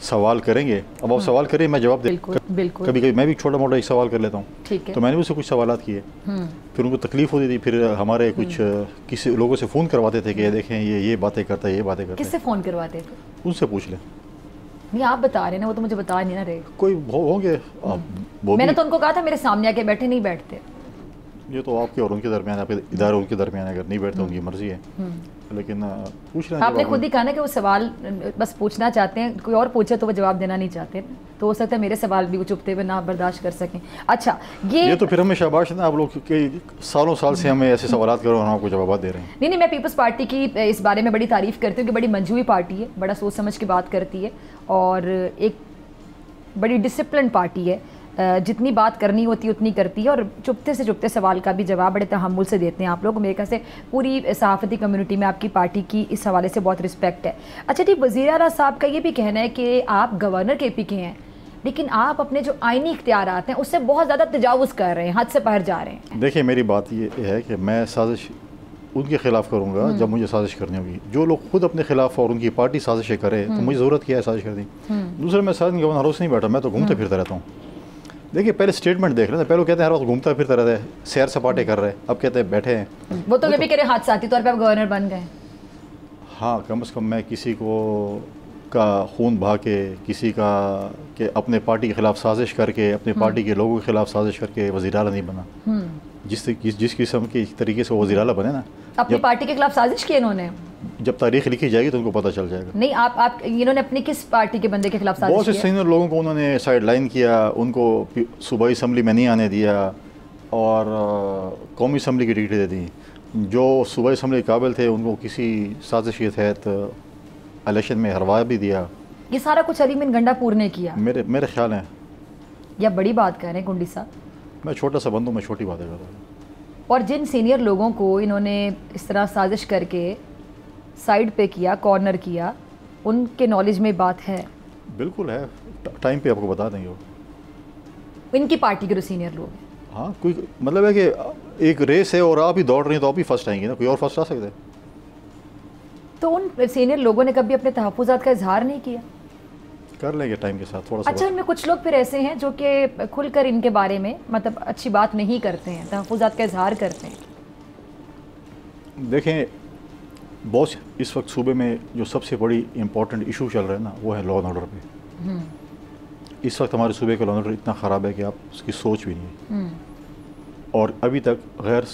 سوال کریں گے. اب آپ سوال کریں میں جواب دے. بالکل. کبھی کبھی میں بھی چھوٹا موٹا ایک سوال کر لیتا ہوں. ٹھیک ہے. تو میں نے اس سے کچھ سوالات کیے, پھر ان کو تکلیف ہوتی تھی, پھر ہمارے کچھ کسی لوگوں سے فون کرواتے تھے کہ یہ دیکھیں یہ باتیں کرتا ہے, یہ باتیں کرتا ہے. کس سے فون کرواتے تھے؟ ان سے پوچھ لیں. نہیں آپ بتا رہے ہیں نا, وہ تو مجھے بتا نہیں نہ رہے. کوئی ہوں گے. میں نے تو ان کو کہا تھا میرے سامنے آ کے بیٹھے, نہیں بیٹھتے. یہ تو آپ کے اور ان کے درمیان, آپ کے ادارے ان کے درمیان, اگر نہیں بیٹھتے ان کی مرضی ہے. لیکن پوچھ رہے ہیں. آپ نے خود ہی کہا نا کہ وہ سوال بس پوچھنا چاہتے ہیں, کوئی اور پوچھے تو وہ جواب دینا نہیں چاہتے, تو ہو سکتا ہے میرے سوال بھی وہ چپتے ہوئے نہ برداشت کر سکیں. اچھا یہ تو پھر ہمیں شاباش ہے نا, آپ لوگ سالوں سال سے ہمیں ایسے سوالات کرو اور ہم آپ کو جوابات دے رہے ہیں. نہیں میں پیپلز پارٹی کی اس بارے میں بڑی تعریف کرتی ہوں کہ بڑی منجوئی پارٹی ہے, بڑا سوچ سمجھ کے بات کرتی ہے, اور ایک بڑی ڈسپلن پارٹی ہے. جتنی بات کرنی ہوتی ہے اتنی کرتی ہے, اور چپتے سے چپتے سوال کا بھی جواب بڑے تحمل سے دیتے ہیں آپ لوگ. میرے خیال سے پوری صحافتی کمیونٹی میں آپ کی پارٹی کی اس حوالے سے بہت رسپیکٹ ہے. اچھا جی, وزیر اعلیٰ صاحب کا یہ بھی کہنا ہے کہ آپ گورنر کے پی کے ہیں, لیکن آپ اپنے جو آئینی اختیارات ہیں اس سے بہت زیادہ تجاوز کر رہے ہیں, حد سے باہر جا رہے ہیں. دیکھیں میری بات یہ ہے کہ میں سازش ان کے خلاف کروں گا جب مجھے سازش کرنی ہوگی. جو لوگ خود اپنے خلاف اور ان کی پارٹی سازشیں کرے تو مجھے ضرورت کیا ہے سازش کرنے. دوسرا میں سازش گورنر ہاؤس نہیں بیٹھا, میں تو گھومتا پھرتا رہتا ہوں. دیکھیے پہلے اسٹیٹمنٹ دیکھ رہے ہیں, پہلے کہتے ہیں ہر وقت گھومتا پھرتا رہتا ہے, سیر سپاٹے کر رہے ہیں, اب کہتے ہیں بیٹھے ہیں. وہ تو یہ بھی کہہ رہے ہیں حادثاتی طور پہ آپ گورنر بن گئے. ہاں کم از کم میں کسی کو کا خون بہا کے, کسی کا کہ اپنے پارٹی کے خلاف سازش کر کے, اپنے پارٹی کے لوگوں کے خلاف سازش کر کے وزیر اعلیٰ نہیں بنا. جس قسم کی طریقے سے وزیر اعلیٰ بنے نا, اپنی پارٹی کے خلاف سازش کی انہوں نے, جب تاریخ لکھی جائے گی تو ان کو پتہ چل جائے گا. نہیں آپ انہوں نے اپنی کس پارٹی کے بندے کے خلاف سازش کی؟ بہت سے سینئر لوگوں کو انہوں نے سائڈ لائن کیا, ان کو صوبائی اسمبلی میں نہیں آنے دیا اور قومی اسمبلی کی ٹکٹیں دے دیں. جو صوبائی اسمبلی کے قابل تھے ان کو کسی سازش کے تحت الیکشن میں ہروا بھی دیا. یہ سارا کچھ علی امین گنڈا پور نے کیا میرے خیال ہے. یا بڑی بات کہہ رہے ہیں کنڈی صاحب؟ میں چھوٹا سا بندوں, میں چھوٹی باتیں کر رہا ہوں. اور جن سینئر لوگوں کو انہوں نے اس طرح سازش کر کے سائیڈ پہ کیا, کارنر کیا, ان کے نالج میں بات ہے؟ بالکل ہے, ٹائم پہ آپ کو بتا دیں گے. ان کی پارٹی کے جو سینئر لوگ ہیں, ہاں کوئی مطلب ہے کہ ایک ریس ہے اور آپ ہی دوڑ رہی ہیں تو آپ ہی فرسٹ آئیں گے نا, کوئی اور فرسٹ آ سکتا ہے؟ تو ان سینئر لوگوں نے کبھی اپنے تحفظات کا اظہار نہیں کیا؟ کر لیں گے ٹائم کے ساتھ تھوڑا سا. اچھا ان میں کچھ لوگ پھر ایسے ہیں جو کہ کھل کر ان کے بارے میں مطلب اچھی بات نہیں کرتے ہیں, تحفظات کا اظہار کرتے ہیں. دیکھیں بہت اس وقت صوبے میں جو سب سے بڑی امپورٹنٹ ایشو چل رہا ہے نا وہ ہے لا اینڈ آرڈر پہ. اس وقت ہمارے صوبے کا لا اینڈ آرڈر اتنا خراب ہے کہ آپ اس کی سوچ بھی نہیں ہے. اور ابھی تک غیر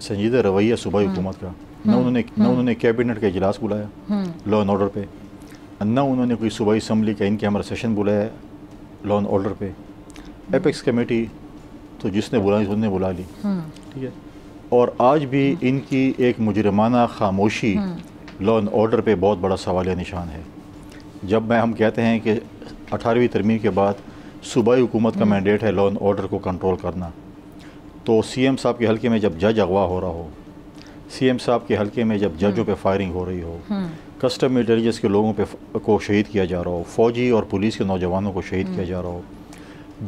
سنجیدہ رویہ صوبائی حکومت کا, نہ انہوں نے کیبنٹ کا اجلاس بلایا لا اینڈ آرڈر پہ, نہ انہوں نے کوئی صوبائی اسمبلی کا ان کیمرہ سیشن بلایا لا اینڈ آرڈر پہ. ایپیکس کمیٹی تو جس نے بلائی انہوں نے بلا لی, ٹھیک ہے. اور آج بھی ان کی ایک مجرمانہ خاموشی لا اینڈ آرڈر پہ بہت بڑا سوالیہ نشان ہے. جب ہم کہتے ہیں کہ 18ویں ترمیم کے بعد صوبائی حکومت کا مینڈیٹ ہے لا اینڈ آرڈر کو کنٹرول کرنا, تو سی ایم صاحب کے حلقے میں جب جج اغوا ہو رہا ہو, سی ایم صاحب کے حلقے میں جب ججوں پہ فائرنگ ہو رہی ہو, کسٹم انٹیلیجنس کے لوگوں کو شہید کیا جا رہا ہو, فوجی اور پولیس کے نوجوانوں کو شہید کیا جا رہا ہو,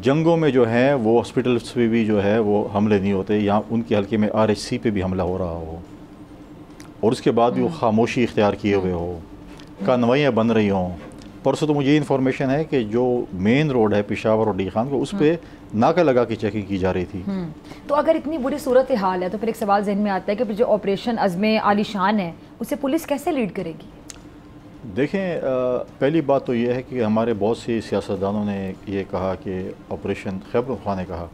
جنگوں میں جو ہیں وہ ہاسپٹلس پہ بھی جو ہے وہ حملے نہیں ہوتے, یہاں ان کے حلقے میں RHC پہ بھی حملہ ہو رہا ہو, اور اس کے بعد بھی وہ خاموشی اختیار کیے ہوئے ہو, کانوائیاں بن رہی ہوں. پرسوں تو مجھے یہ انفارمیشن ہے کہ جو مین روڈ ہے پشاور اور ڈی خان کو, اس پہ ناکہ لگا کے چیکنگ کی جا رہی تھی. تو اگر اتنی بری صورتحال ہے تو پھر ایک سوال ذہن میں آتا ہے کہ پھر جو آپریشن عزم عالی شان ہے اسے پولیس کیسے لیڈ کرے گی؟ دیکھیں پہلی بات تو یہ ہے کہ ہمارے بہت سی سیاستدانوں نے یہ کہا کہ آپریشن, خیبر خان نے کہا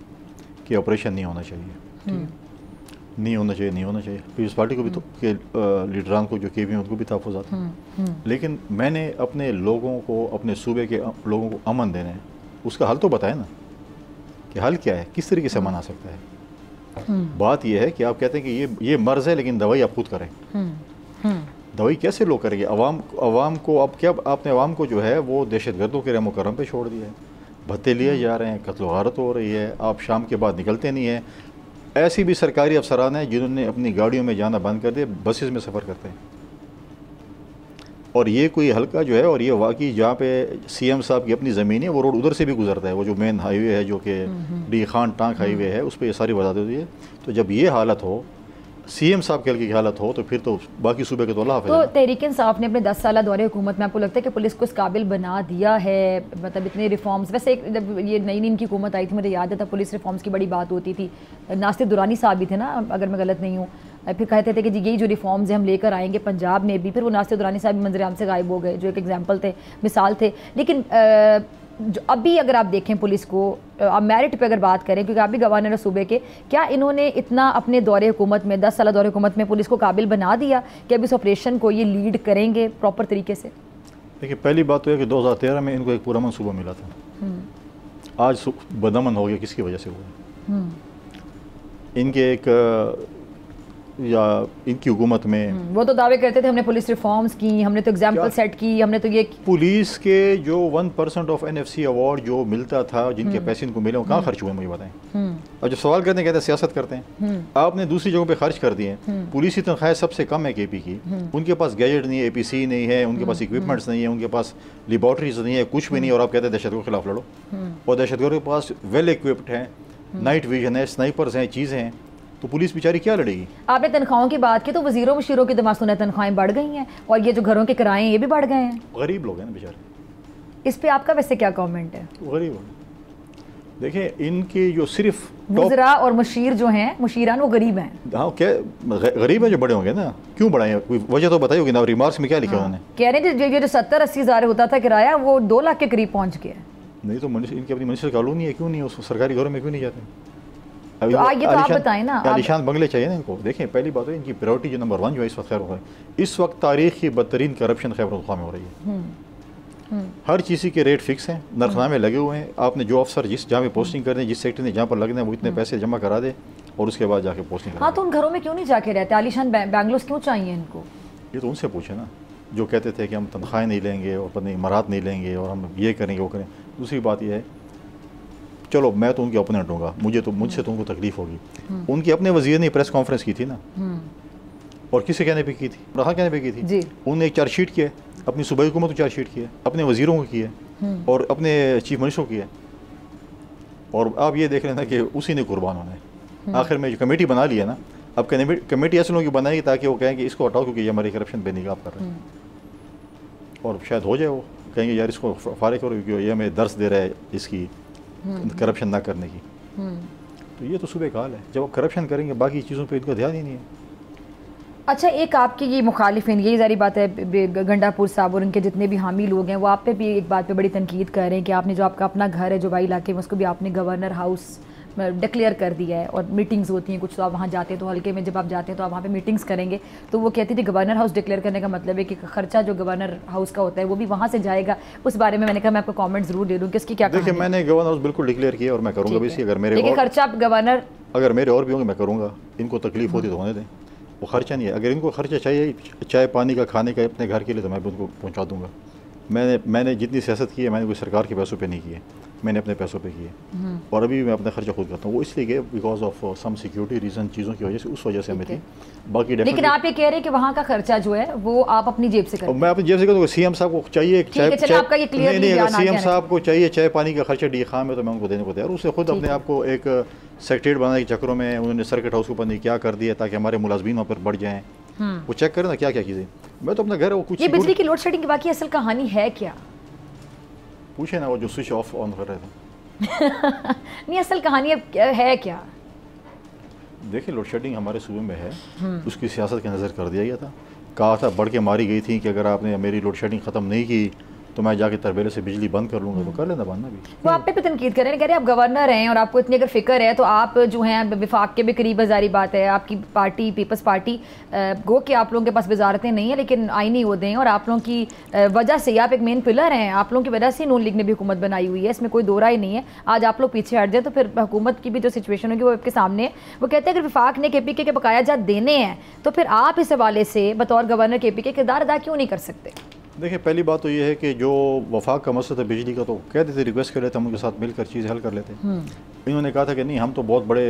کہ آپریشن نہیں ہونا چاہیے, نہیں ہونا چاہیے. پیپلز پارٹی کو بھی تو کہ لیڈران کو جو ان کو بھی تحفظات ہیں. لیکن میں نے اپنے لوگوں کو, اپنے صوبے کے لوگوں کو امن دینے, اس کا حل تو بتائیں نا کہ حل کیا ہے, کس طریقے سے منا سکتا ہے. بات یہ ہے کہ آپ کہتے ہیں کہ یہ مرض ہے لیکن دوائی آپ خود کریں. دوائی کیسے لوگ کریں گے؟ عوام کو اب کیا, آپ نے عوام کو جو ہے وہ دہشت گردوں کے رحم و کرم پہ چھوڑ دیا ہے, بھتے لیے جا رہے ہیں, قتل و غارت ہو رہی ہے, آپ شام کے بعد نکلتے نہیں ہیں. ایسی بھی سرکاری افسران ہیں جنہوں نے اپنی گاڑیوں میں جانا بند کر دیا, بسز میں سفر کرتے ہیں. اور یہ کوئی حلقہ جو ہے, اور یہ واقعی جہاں پہ سی ایم صاحب کی اپنی زمین ہے, وہ روڈ ادھر سے بھی گزرتا ہے, وہ جو مین ہائی وے ہے جو کہ ڈی خان ٹانک ہائی وے ہے, اس پہ یہ ساری وضاحت ہوتی ہے. تو جب یہ حالت ہو, CM صاحب کے کی حالت ہو تو پھر تو باقی صوبے کے تو اللہ حافظ. تو تحریک انصاف نے اپنے 10 سالہ دور حکومت میں آپ کو لگتا ہے کہ پولیس کو اس قابل بنا دیا ہے؟ مطلب اتنے ریفارمز، ویسے جب یہ نئی ان کی حکومت آئی تھی مجھے یاد ہے تب پولیس ریفارمز کی بڑی بات ہوتی تھی. ناصر درانی صاحب بھی تھے نا اگر میں غلط نہیں ہوں، پھر کہتے تھے کہ جی یہی جو ریفارمز ہیں ہم لے کر آئیں گے پنجاب میں بھی. پھر وہ ناصر درانی صاحب بھی منظر عام سے غائب ہو گئے جو ایک ایگزامپل تھے، مثال تھے. لیکن جو ابھی اگر آپ دیکھیں پولیس کو، آپ میرٹ پہ اگر بات کریں کیونکہ آپ بھی گورنر صوبے کے، کیا انہوں نے اتنا اپنے دور حکومت میں 10 سالہ دور حکومت میں پولیس کو قابل بنا دیا کہ اب اس آپریشن کو یہ لیڈ کریں گے پراپر طریقے سے؟ دیکھیے پہلی بات تو ہے کہ 2013 میں ان کو ایک پورا منصوبہ ملا تھا. آج بدامن ہو گیا کس کی وجہ سے ہوا؟ ان کے ایک یا ان کی حکومت میں وہ تو دعوے کرتے تھے ہم نے پولیس ریفارمز کی، ہم نے تو ایگزامپل سیٹ کی، ہم نے تو یہ پولیس کے جو 1% آف NFC ایوارڈ جو ملتا تھا جن کے پیسے ان کو ملے وہ کہاں خرچ ہوئے مجھے بتائیں. اور جب سوال کرتے ہیں کہتے ہیں سیاست کرتے ہیں. آپ نے دوسری جگہوں پہ خرچ کر دیے. پولیسی تنخواہیں سب سے کم ہے KP کی. ان کے پاس گیجٹ نہیں ہے، APC نہیں ہے، ان کے پاس اکوپمنٹس نہیں ہے، ان کے پاس لیبارٹریز نہیں ہے، کچھ بھی نہیں. اور آپ کہتے ہیں دہشت گرد کے خلاف لڑو. اور دہشت گرد کے پاس ویل ایکوپڈ ہیں، نائٹ ویژن ہے، سنائپرز ہیں، چیزیں ہیں. تو پولیس بیچاری کیا لڑے گی؟ آپ نے تنخواہوں کی بات کی تو وزیروں مشیروں کی دماغ سنا تنخواہیں بڑھ گئی ہیں اور یہ جو گھروں کے کرائے ہیں یہ بھی بڑھ گئے ہیں. غریب لوگ ہیں نا بیچارے. اس پہ آپ کا ویسے کیا کامنٹ ہے؟ غریب ہو. دیکھیں ان کی جو صرف وزراء اور مشیر جو ہیں مشیران وہ غریب ہیں. ہاں کیا غریب ہیں جو بڑے ہوں گے نا؟ کیوں بڑھائیں؟ کوئی وجہ تو بتائی ہوگی نا. ریمارکس میں کیا لکھا انہوں نے؟ کہہ رہے ہیں جو 70-80 ہزار ہوتا تھا کرایہ وہ 2 لاکھ کے قریب پہنچ گیا. نہیں تو ان کی اپنی منسٹر کالونی ہے، کیوں نہیں اس سرکاری گھروں میں کیوں نہیں جاتے؟ تو یہ تو آپ بتائیں نا. عالیشان بنگلے چاہیے نا ان کو. دیکھیں پہلی بات ہے ان کی پریورٹی جو نمبر 1 جو ہے اس وقت خیر ہو رہا ہے، اس وقت تاریخ کی بدترین کرپشن خیبر پختونخوا میں ہو رہی ہے. ہر چیز کے ریٹ فکس ہیں، نرخنامے لگے ہوئے ہیں. آپ نے جو افسر جس جہاں پہ پوسٹنگ کرنے جس سیکٹر نے جہاں پر لگنا ہے وہ اتنے پیسے جمع کرا دے اور اس کے بعد جا کے پوسٹنگ کرا. ہاں تو ان گھروں میں کیوں نہیں جا کے رہتے؟ عالیشان بینگلوز کیوں چاہیے ان کو؟ یہ تو ان سے پوچھے نا جو کہتے تھے کہ ہم تنخواہیں نہیں لیں گے اور پتہ امارات نہیں لیں گے اور ہم یہ کریں گے وہ کریں. دوسری بات یہ ہے چلو میں تو ان کے اپوننٹ ہوں گا، مجھ سے تو ان کو تکلیف ہوگی. ان کے اپنے وزیر نے پریس کانفرنس کی تھی نا، اور کس سے کہنے پہ کی تھی؟ رہا کہنے پہ کی تھی. انہوں نے ایک چارج شیٹ کیا ہے، اپنی صوبائی حکومت کو چارج شیٹ کیا ہے، اپنے وزیروں کو کیا ہے اور اپنے چیف منسٹر کو کیا ہے. اور آپ یہ دیکھ لینا کہ اسی نے قربان ہونا ہے. آخر میں جو کمیٹی بنا لی ہے نا، اب کمیٹی ایسے لوگوں کی بنائے گی تاکہ وہ کہیں کہ اس کو ہٹاؤ کیونکہ یہ ہماری کرپشن پہ نگاہ کر رہے ہیں. اور شاید ہو جائے، وہ کہیں گے یار اس کو فارغ کرو کیونکہ یہ ہمیں درس دے رہا ہے اس کی کرپشن نہ کرنے کی. تو یہ تو صوبے کا حال ہے. جب آپ کرپشن کریں گے باقی چیزوں پہ ان کا دھیان ہی نہیں ہے. اچھا ایک آپ کے یہ مخالفین، یہی ظاہری بات ہے گنڈا پور صاحب اور ان کے جتنے بھی حامی لوگ ہیں وہ آپ پہ بھی ایک بات پہ بڑی تنقید کر رہے ہیں کہ آپ نے جو آپ کا اپنا گھر ہے جو بائی علاقے میں اس کو بھی آپ نے گورنر ہاؤس ڈکلیئر کر دیا ہے اور میٹنگز ہوتی ہیں کچھ تو آپ وہاں جاتے ہیں تو حلقے میں جب آپ جاتے ہیں تو آپ وہاں پہ میٹنگز کریں گے تو وہ کہتی تھی گورنر ہاؤس ڈکلیئر کرنے کا مطلب ہے کہ خرچہ جو گورنر ہاؤس کا ہوتا ہے وہ بھی وہاں سے جائے گا. اس بارے میں نے کہا میں آپ کو کامنٹ ضرور دے دوں کہ اس کی کیا کہانی ہے. دیکھیں میں نے گورنر ہاؤس بالکل ڈکلیئر کیا اور میں کروں گا بھی اسی. اگر میرے خرچہ گورنر اگر میرے اور بھی ہوں گے میں کروں گا. ان کو تکلیف ہوتی تو ہونے دیں، وہ خرچہ نہیں ہے. اگر ان کو خرچہ چاہیے چائے پانی کا کھانے کا اپنے گھر کے لیے تو میں بھی ان کو پہنچا دوں گا. میں نے جتنی سیاست کی ہے میں نے کوئی سرکار کے پیسوں پہ نہیں کی ہے، میں نے اپنے پیسوں پہ کیے. اور ابھی میں اپنا خرچہ خود کرتا ہوں. وہ اس لیے کہ because of some security reason چیزوں کی وجہ سے اس وجہ سے ہمیں تھی. باقی لیکن آپ یہ کہہ رہے ہیں کہ وہاں کا خرچہ جو ہے وہ آپ اپنی جیب سے کریں؟ میں اپنی جیب سے کروں گا. CM صاحب کو چاہیے نہیں اگر CM صاحب کو چاہیے چائے پانی کا خرچہ ڈی خام ہے تو میں ان کو دینے کو تیار. اس سے خود اپنے آپ کو ایک سیکریٹریٹ بنانے کے چکروں میں انہوں نے سرکٹ ہاؤس کو پتہ نہیں کیا کر دیا تاکہ ہمارے ملازمین وہاں پر بڑھ جائیں. وہ چیک کریں نا کیا کیا چیزیں. میں تو اپنا گھر ہے کچھ. یہ بجلی کی لوڈ شیڈنگ کی باقی اصل کہانی ہے کیا؟ پوچھے نا وہ جو سوئچ آف آن کر رہے تھے. نہیں اصل کہانی ہے کیا؟ دیکھیں لوڈ شیڈنگ ہمارے صوبے میں ہے، اس کی سیاست کے نظر کر دیا گیا تھا. کہا تھا بڑھ کے ماری گئی تھی کہ اگر آپ نے میری لوڈ شیڈنگ ختم نہیں کی تو میں جا کے تربیلے سے بجلی بند کر لوں گا. تو کر لینا بند. بھی وہ آپ پہ تنقید کر رہے ہیں، کہہ رہے ہیں آپ گورنر ہیں اور آپ کو اتنی اگر فکر ہے تو آپ جو ہیں وفاق کے بھی قریب ہزاری بات ہے. آپ کی پارٹی پیپلز پارٹی گو کہ آپ لوگوں کے پاس وزارتیں نہیں ہیں لیکن آئینی عہدے ہیں اور آپ لوگوں کی وجہ سے آپ ایک مین پلر ہیں. آپ لوگوں کی وجہ سے نون لیگ نے بھی حکومت بنائی ہوئی ہے، اس میں کوئی دو رائے نہیں ہے. آج آپ لوگ پیچھے ہٹ جائیں تو پھر حکومت کی بھی جو سچویشن ہوگی وہ آپ کے سامنے ہے. وہ کہتے ہیں اگر وفاق نے KPK کے بقایا جات دینے ہیں تو پھر آپ اس حوالے سے بطور گورنر KPK کردار ادا کیوں نہیں کر سکتے؟ دیکھیں پہلی بات تو یہ ہے کہ جو وفاق کا مسئلہ تھا بجلی کا تو کہہ دیتے ریکویسٹ کر لیتے ہم ان کے ساتھ مل کر چیزیں حل کر لیتے. انہوں نے کہا تھا کہ نہیں ہم تو بہت بڑے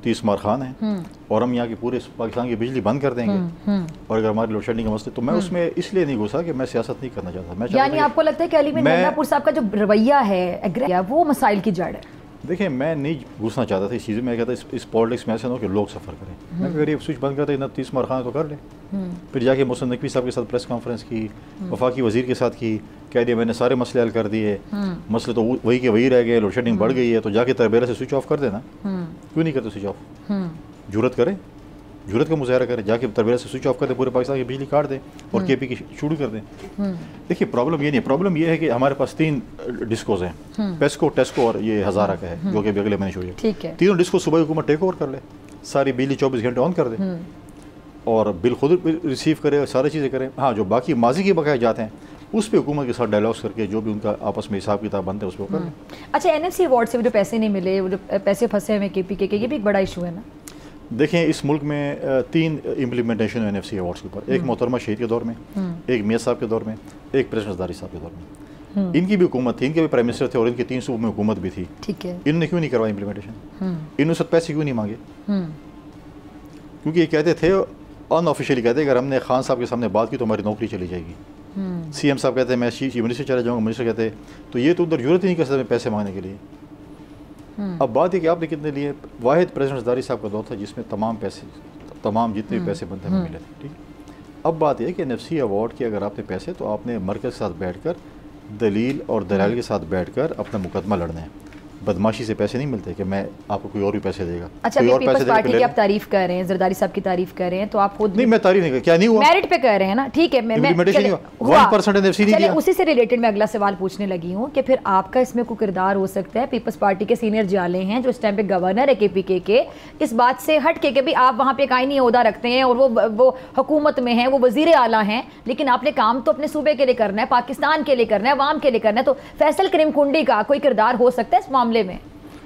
30 مار خان ہیں اور ہم یہاں کی پورے پاکستان کی بجلی بند کر دیں گے اور اگر ہماری لوڈ شیڈنگ کا مسئلہ تو میں اس میں اس لیے نہیں گھسا کہ میں سیاست نہیں کرنا چاہتا. یعنی آپ کو لگتا ہے کہ علی امین گنڈا پور صاحب کا جو رویہ ہے وہ مسائل کی جڑ ہے؟ دیکھیں میں نہیں گھسنا چاہتا تھا اس چیز میں کہتا اس پالیٹکس میں ایسا نہ ہو کہ لوگ سفر کریں. میں اگر یہ سوئچ بند کرتے 29 مارخان تو کر لیں. پھر جا کے محسن نقوی صاحب کے ساتھ پریس کانفرنس کی, وفاقی وزیر کے ساتھ کی, کہہ دیا میں نے سارے مسئلے حل کر دیے, مسئلے تو وہی کے وہی رہ گئے, لوڈ شیڈنگ بڑھ گئی ہے, تو جا کے تربیلا سے سوئچ آف کر دینا. کیوں نہیں کرتے سوئچ آف؟ جرت کریں, جرت کا مظاہرہ کریں, جا کے تربیلا سے سوئچ آف کر دیں, پورے پاکستان کی بجلی کاٹ دیں اور کے پی کی شروع کر دیں. دیکھیے پرابلم یہ نہیں, پرابلم یہ ہے کہ ہمارے پاس 3 ڈسکوز ہیں, پیسکو, ٹیسکو اور یہ ہزارہ کا ہے جو کہ اگلے مہینے شروع ہے. تینوں ڈسکو صبح حکومت ٹیک اوور کر لے, ساری بجلی 24 گھنٹے آن کر دے اور بل خود ریسیو کرے, ساری چیزیں کریں. ہاں جو باقی ماضی کے بقایا جاتے ہیں اس پہ حکومت کے ساتھ ڈائلاگس کر کے جو بھی ان کا آپس میں حساب کتاب بنتے ہیں اس پہ کر لیں. اچھا NFC ایوارڈ سے جو پیسے نہیں ملے, وہ جو پیسے پھنسے ہوئے کے پی کے, یہ بھی ایک بڑا ایشو ہے نا. دیکھیں اس ملک میں 3 امپلیمنٹیشن ہے NFC ایوارڈس کے اوپر. ایک محترمہ شہید کے دور میں, ایک میاں صاحب کے دور میں, ایک پریزیڈنٹ زرداری صاحب کے دور میں. ان کی بھی حکومت تھی, ان کے بھی پرائم منسٹر تھے اور ان کی 3 صوبوں میں حکومت بھی تھی. ٹھیک ہے, انہوں نے کیوں نہیں کروایا امپلیمنٹیشن؟ انہوں نے سب پیسے کیوں نہیں مانگے؟ کیونکہ یہ کہتے تھے ان آفیشیلی کہتے اگر ہم نے خان صاحب کے سامنے بات کی تو ہماری نوکری چلی جائے گی. CM صاحب کہتے ہیں میں چیف منسٹر چلا جاؤں گا, منسٹر کہتے ہیں تو یہ تو ادھر ضرورت ہی نہیں کر سکتے پیسے مانگنے کے لیے. اب بات ہے کہ آپ نے کتنے لیے, واحد پریزیڈنٹ زرداری صاحب کا دور تھا جس میں تمام جتنے بھی پیسے بنتے ہیں ملے تھے. ٹھیک, اب بات یہ ہے کہ NFC ایوارڈ کے اگر آپ نے پیسے تو آپ نے مرکز کے ساتھ بیٹھ کر دلیل اور دلائل کے ساتھ بیٹھ کر اپنا مقدمہ لڑنا ہے. بدماشی سے پیسے نہیں ملتے کہ میں آپ کو کوئی اور بھی پیسے دے گا. اچھا پیپلز پارٹی کی آپ تعریف کر رہے ہیں, زرداری صاحب کی تعریف کر رہے ہیں, تو آپ خود نہیں, میں تعریف نہیں کر, کیا نہیں ہوا, میرٹ پہ کر رہے ہیں نا. ٹھیک ہے, میں 1% NFC نہیں دیا. اسی سے ریلیٹڈ میں اگلا سوال پوچھنے لگی ہوں کہ پھر آپ کا اس میں کوئی کردار ہو سکتا ہے. پیپلز پارٹی کے سینئر جالے ہیں جو اس ٹائم پہ گورنر ہے KPK کے, اس بات سے ہٹ کے کہ بھی آپ وہاں پہ ایک آئینی عہدہ رکھتے ہیں اور وہ حکومت میں ہیں, وہ وزیر اعلیٰ ہیں, لیکن آپ نے کام تو اپنے صوبے کے لیے کرنا ہے, پاکستان کے لیے کرنا ہے, عوام کے لیے کرنا ہے, تو فیصل کریم کنڈی کا کوئی کردار ہو سکتا ہے اس معاملے میں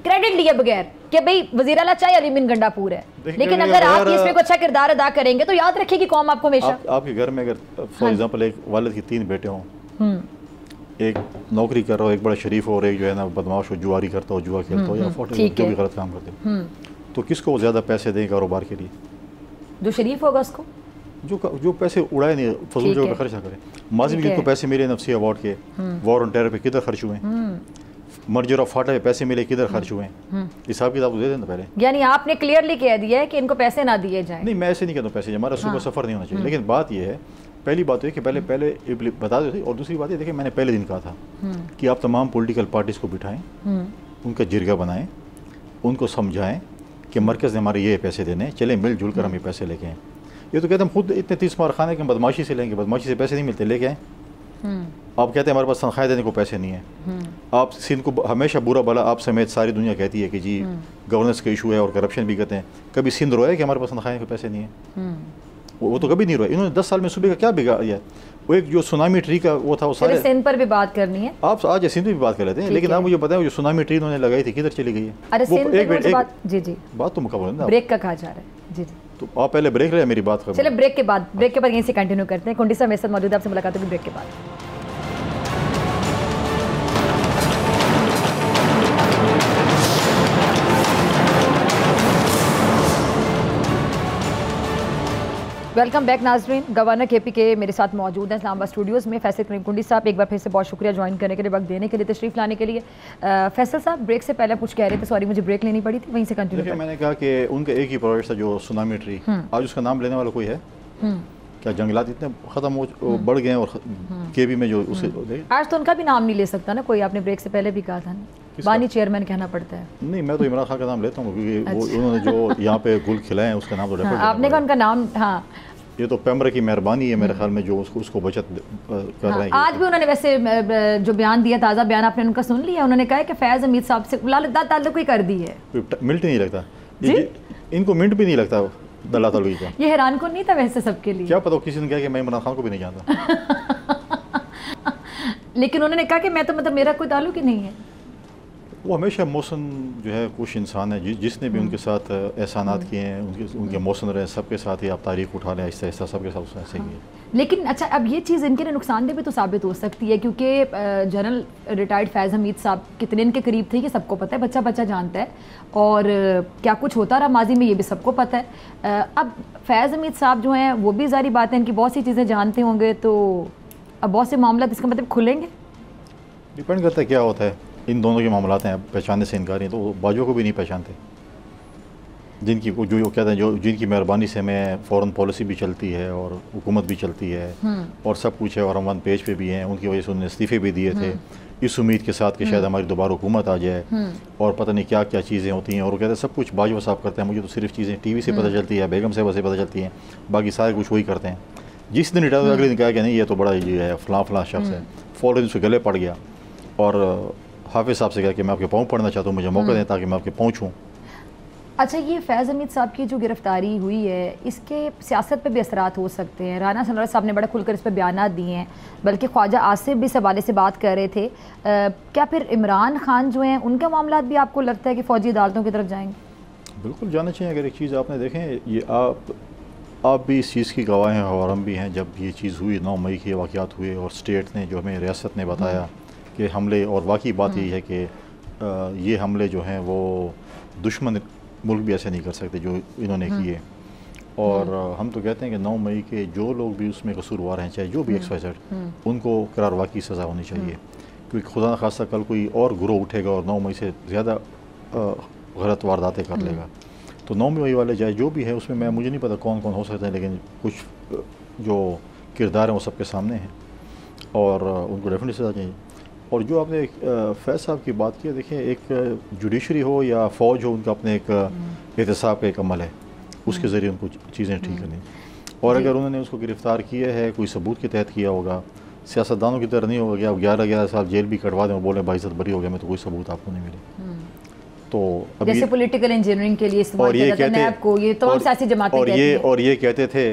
کریڈٹ لیے بغیر کہ بھئی وزیر اعلیٰ چاہے علی امین گنڈا پور ہے, لیکن اگر آپ اس میں کوئی اچھا کردار ادا کریں گے تو یاد رکھے گی قوم آپ کو ہمیشہ. آپ کے گھر میں اگر فار ایگزامپل ایک والد کی 3 بیٹے ہوں, ایک نوکری کر رہا ہو, ایک بڑا شریف ہو اور ایک جو ہے نا بدماش ہو, جواری کرتا ہو, جوا کھیلتا ہو یا جو بھی غلط کام کرتے ہو, تو کس کو زیادہ پیسے دیں کاروبار کے لیے؟ جو شریف ہوگا اس کو, جو پیسے اڑائے نہیں, فضول جگہ پہ خرچ نہ کرے. ماضی میں جن کو پیسے ملے NFC ایوارڈ کے, وار آن ٹیرر پہ کدھر خرچ ہوئے, مرجر آف فاٹا پہ پیسے ملے کدھر خرچ ہوئے, حساب کتاب دے دینا پہلے. یعنی آپ نے کلیئرلی کہہ دیا ہے کہ ان کو پیسے نہ دیے جائیں. نہیں, میں ایسے نہیں کہتا ہوں پیسے, ہمارا صبح سفر نہیں ہونا چاہیے. لیکن بات یہ ہے, پہلی بات یہ کہ پہلے بتا دیتے, اور دوسری بات یہ دیکھیں میں نے پہلے دن کہا تھا کہ آپ تمام پولیٹیکل پارٹیز کو بٹھائیں, ان کا جرگہ بنائیں, ان کو سمجھائیں کہ مرکز نے ہمارے یہ پیسے دینے, چلیں مل جل کر ہم یہ پیسے لے کے آئیں. یہ تو کہتے ہیں ہم خود اتنے 30 مارخانے کہ ہم بدماشی سے لیں گے, بدماشی سے پیسے نہیں ملتے, لے کے آئیں. آپ کہتے ہیں ہمارے پاس تنخواہیں دینے کو پیسے نہیں ہیں. آپ سندھ کو ہمیشہ برا بلا آپ سمیت ساری دنیا کہتی ہے کہ جی گورننس کا ایشو ہے اور کرپشن بھی کہتے ہیں. کبھی سندھ رویا کہ ہمارے پاس تنخواہیں کے پیسے نہیں ہیں؟ وہ تو کبھی نہیں رویا. انہوں نے 10 سال میں صوبے کا کیا بگاڑا ہے؟ وہ ایک جو سونامی ٹری کا وہ تھا, وہ سارے سندھ پر بھی بات کرنی ہے, آپ آج سندھ بھی بات کر لیتے ہیں, لیکن آپ مجھے بتائیں جو سونامی ٹری انہوں نے لگائی تھی کدھر چلی گئی ہے؟ جی بات تو مکمل ہے نا, بریک کا کہا جا رہا ہے. جی تو آپ پہلے بریک لیں, میری بات کریں. چلے بریک کے بعد یہیں سے کنٹینیو کرتے ہیں. کنڈی صاحب میرے ساتھ موجود ہے, آپ سے ملاقات ہوگی بریک کے بعد. ویلکم بیک ناظرین. گورنر KPK میرے ساتھ موجود ہیں اسلام آباد اسٹوڈیوز میں. فیصل کریم کنڈی صاحب, ایک بار پھر سے بہت شکریہ جوائن کرنے کے لیے, وقت دینے کے لیے, تشریف لانے کے لیے. فیصل صاحب بریک سے پہلے کچھ کہہ رہے تھے, سوری مجھے بریک لینی پڑی تھی, وہیں سے کنٹینیو کریں. میں نے کہا کہ ان کا ایک ہی پروجیکٹ تھا جو سونامی ٹری, آج اس کا نام لینے والا کوئی ہے کیا؟ جنگلات اتنے ختم ہو بڑھ گئے ہیں, اور KB میں جو اسے آج تو ان کا بھی نام نہیں لے سکتا نا کوئی, آپ نے بریک سے پہلے بھی کہا تھا نا, بانی چیئرمین کہنا پڑتا ہے. نہیں, میں تو عمران خان کا نام لیتا ہوں کیونکہ وہ انہوں نے جو یہاں پہ گل کھلائے ہیں اس کا نام تو آپ نے کہا ان کا نام. ہاں, یہ تو پیمرا کی مہربانی ہے میرے خیال میں جو اس کو بچت کر رہے ہیں. آج بھی انہوں نے ویسے جو بیان دیا, تازہ بیان آپ نے ان کا سن لیا, انہوں نے کہا کہ فیض حمید صاحب سے تعلق ہی کر دی ہے. منٹ نہیں لگتا ان کو, منٹ بھی نہیں لگتا اللہ تعالیٰ کا. یہ حیران کن نہیں تھا ویسے سب کے لیے, کیا پتا کسی نے کہا کہ میں عمران خان کو بھی نہیں جانتا. لیکن انہوں نے کہا کہ میں تو مطلب میرا کوئی تعلق ہی نہیں ہے. وہ ہمیشہ محسن جو ہے کچھ انسان ہے, جس نے بھی ان کے ساتھ احسانات کیے ہیں, ان کے محسن رہے, سب کے ساتھ ہی آپ تاریخ اٹھا لیں آہستہ آہستہ, سب کے ساتھ ایسے ہی ہے. لیکن اچھا اب یہ چیز ان کے لیے نقصان دہ بھی تو ثابت ہو سکتی ہے, کیونکہ جنرل ریٹائرڈ فیض حمید صاحب کتنے ان کے قریب تھے یہ سب کو پتہ ہے, بچہ بچہ جانتا ہے, اور کیا کچھ ہوتا رہا ماضی میں یہ بھی سب کو پتہ ہے. اب فیض حمید صاحب جو ہیں وہ بھی ظاہری بات ہے ان کی بہت سی چیزیں جانتے ہوں گے, تو اب بہت سے معاملات اس کا مطلب کھلیں گے. ڈیپینڈ کرتا ہے کیا ہوتا ہے. ان دونوں کے معاملات ہیں پہچاننے سے انکار ہیں، تو وہ باجوہ کو بھی نہیں پہچانتے، جن کی جو کہتے ہیں جن کی مہربانی سے ہمیں فورن پالیسی بھی چلتی ہے اور حکومت بھی چلتی ہے اور سب کچھ ہے، اور ہم 1 پیج پہ بھی ہیں، ان کی وجہ سے انہوں نے استعفے بھی دیے تھے اس امید کے ساتھ کہ شاید ہماری دوبارہ حکومت آ جائے، اور پتہ نہیں کیا کیا چیزیں ہوتی ہیں، اور وہ کہتے ہیں سب کچھ باجوہ صاحب کرتے ہیں، مجھے تو صرف چیزیں ٹی وی سے پتہ چلتی ہے، بیگم صاحبہ سے پتہ چلتی ہیں، باقی سارے کچھ وہی کرتے ہیں۔ جس دن ریٹائر اگلے دن کہا کہ نہیں یہ تو بڑا یہ ہے فلاں شخص ہے، فوراً اس کے گلے پڑ گیا اور حافظ صاحب سے کہا کہ میں آپ کے پاؤں پڑنا چاہتا ہوں، مجھے موقع دیں تاکہ میں آپ کے پہنچوں۔ اچھا، یہ فیض حمید صاحب کی جو گرفتاری ہوئی ہے اس کے سیاست پہ بھی اثرات ہو سکتے ہیں؟ رانا سنورا صاحب نے بڑا کھل کر اس پہ بیانات دیے ہیں، بلکہ خواجہ آصف بھی اس حوالے سے بات کر رہے تھے۔ کیا پھر عمران خان جو ہیں ان کے معاملات بھی آپ کو لگتا ہے کہ فوجی عدالتوں کی طرف جائیں گے؟ بالکل جانا چاہیے۔ اگر ایک چیز آپ نے دیکھیں، یہ آپ بھی اس چیز کی گواہ ہیں اور ہم بھی ہیں، جب یہ چیز ہوئی 9 مئی کے واقعات ہوئے اور اسٹیٹ نے جو ہمیں ریاست نے بتایا کہ حملے، اور واقعی بات یہی ہے کہ یہ حملے جو ہیں وہ دشمن ملک بھی ایسے نہیں کر سکتے جو انہوں نے کیے، اور ہم تو کہتے ہیں کہ 9 مئی کے جو لوگ بھی اس میں قصوروار ہیں، چاہے جو بھی XYZ، ان کو قرار واقعی سزا ہونی چاہیے، کیونکہ خدا نخواستہ کل کوئی اور گروہ اٹھے گا اور 9 مئی سے زیادہ غلط وارداتیں کر لے گا۔ تو 9 مئی والے چاہے جو بھی ہے اس میں مجھے نہیں پتہ کون کون ہو سکتے ہیں، لیکن کچھ جو کردار ہیں وہ سب کے سامنے ہیں اور ان کو ڈیفینیٹلی سزا چاہیے۔ اور جو آپ نے فیض صاحب کی بات کی ہے، دیکھیں ایک جوڈیشری ہو یا فوج ہو، ان کا اپنے ایک احتساب کا ایک عمل ہے، اس کے ذریعے ان کو چیزیں ٹھیک کرنی، اور اگر انہوں نے اس کو گرفتار کیا ہے کوئی ثبوت کے تحت کیا ہوگا، سیاستدانوں کی طرح نہیں ہوگا کہ آپ 11 سال جیل بھی کٹوا دیں اور بولیں بھائی عزت بری ہو گیا، میں تو کوئی ثبوت آپ کو نہیں ملے۔ تو جیسے پولیٹیکل انجینئرنگ کے لیے استعمال کیا جاتا ہے نیب کو، یہ تمام سیاسی جماعتیں کہتی ہیں، اور یہ کہتے تھے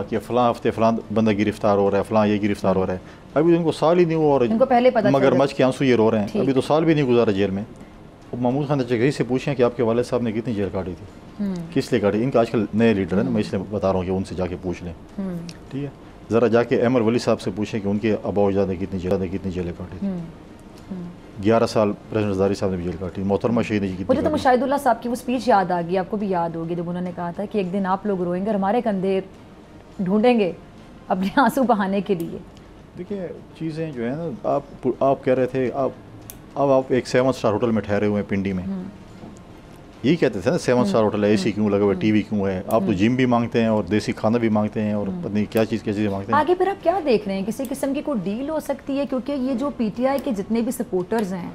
کہ فلاں ہفتے فلاں بندہ گرفتار ہو رہا ہے، فلاں یہ گرفتار ہو رہا ہے، ابھی ان کو سال ہی نہیں ہوا، اور ان کو پہلے پتہ مگر مچ کے آنسو یہ رو رہے ہیں، ابھی تو سال بھی نہیں گزارا جیل میں۔ محمود خان چکری سے پوچھیں کہ آپ کے والد صاحب نے کتنی جیل کاٹی تھی، کس لیے کاٹی؟ ان کا آج کل نئے لیڈر ہیں، میں اس لیے بتا رہا ہوں کہ ان سے جا کے پوچھ لیں، ٹھیک ہے؟ ذرا جا کے احمد ولی صاحب سے پوچھیں کہ ان کے آبا و اجداد نے کتنی جیلیں کاٹی تھی۔ 11 سال پریزیڈنٹ زرداری صاحب نے بھی جیل کاٹی، محترمہ شہید نے کتنی۔ مجھے تو مشاہد اللہ صاحب کی وہ اسپیچ یاد آ گئی، آپ کو بھی یاد ہوگی، جب انہوں نے کہا تھا کہ ایک دن آپ لوگ روئیں گے، ہمارے کندھے ڈھونڈیں گے اپنے آنسو بہانے کے لیے۔ دیکھیے چیزیں جو ہیں نا، آپ کہہ رہے تھے آپ ایک 7 اسٹار ہوٹل میں ٹھہرے ہوئے ہیں پنڈی میں، یہی کہتے تھے نا 7 اسٹار ہوٹل ہے، اے سی کیوں لگا ہوا ہے، ٹی وی کیوں ہے؟ آپ تو جم بھی مانگتے ہیں اور دیسی کھانا بھی مانگتے ہیں اور پتہ نہیں کیا چیزیں مانگتے ہیں۔ آگے پھر آپ کیا دیکھ رہے ہیں؟ کسی قسم کی کوئی ڈیل ہو سکتی ہے؟ کیونکہ یہ جو PTI کے جتنے بھی سپورٹرز ہیں،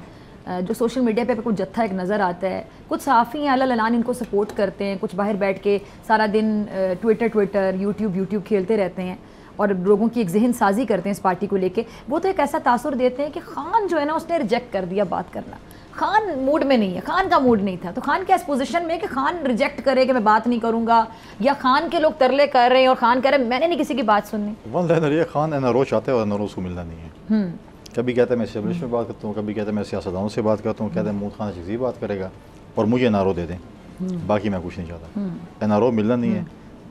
جو سوشل میڈیا پہ کچھ جتھا ایک نظر آتا ہے، کچھ صحافی ہیں علن ان کو سپورٹ کرتے ہیں، کچھ باہر بیٹھ کے سارا دن ٹویٹر یوٹیوب کھیلتے رہتے ہیں اور لوگوں کی ایک ذہن سازی کرتے ہیں اس پارٹی کو لے کے۔ وہ تو ایک ایسا تاثر دیتے ہیں کہ خان جو ہے نا، اس نے ریجیکٹ کر دیا بات کرنا، خان موڈ میں نہیں ہے، خان کا موڈ نہیں تھا، تو خان کیا اس پوزیشن میں کہ خان ریجیکٹ کرے کہ میں بات نہیں کروں گا، یا خان کے لوگ ترلے کر رہے ہیں اور خان کہہ رہے ہیں میں نے نہیں کسی کی بات سننی؟ ون لائنر یہ خان NRO چاہتا ہے اور NRO اس کو ملنا نہیں ہے۔ کبھی کہتا ہے میں اسٹیبلش میں بات کرتا ہوں، کبھی کہتا ہے میں سیاستدانوں سے بات کرتا ہوں، کہتا ہے محمود خان چکری بات کرے گا اور مجھے NRO دے دیں، باقی میں کچھ نہیں چاہتا۔ NRO ملنا نہیں ہے۔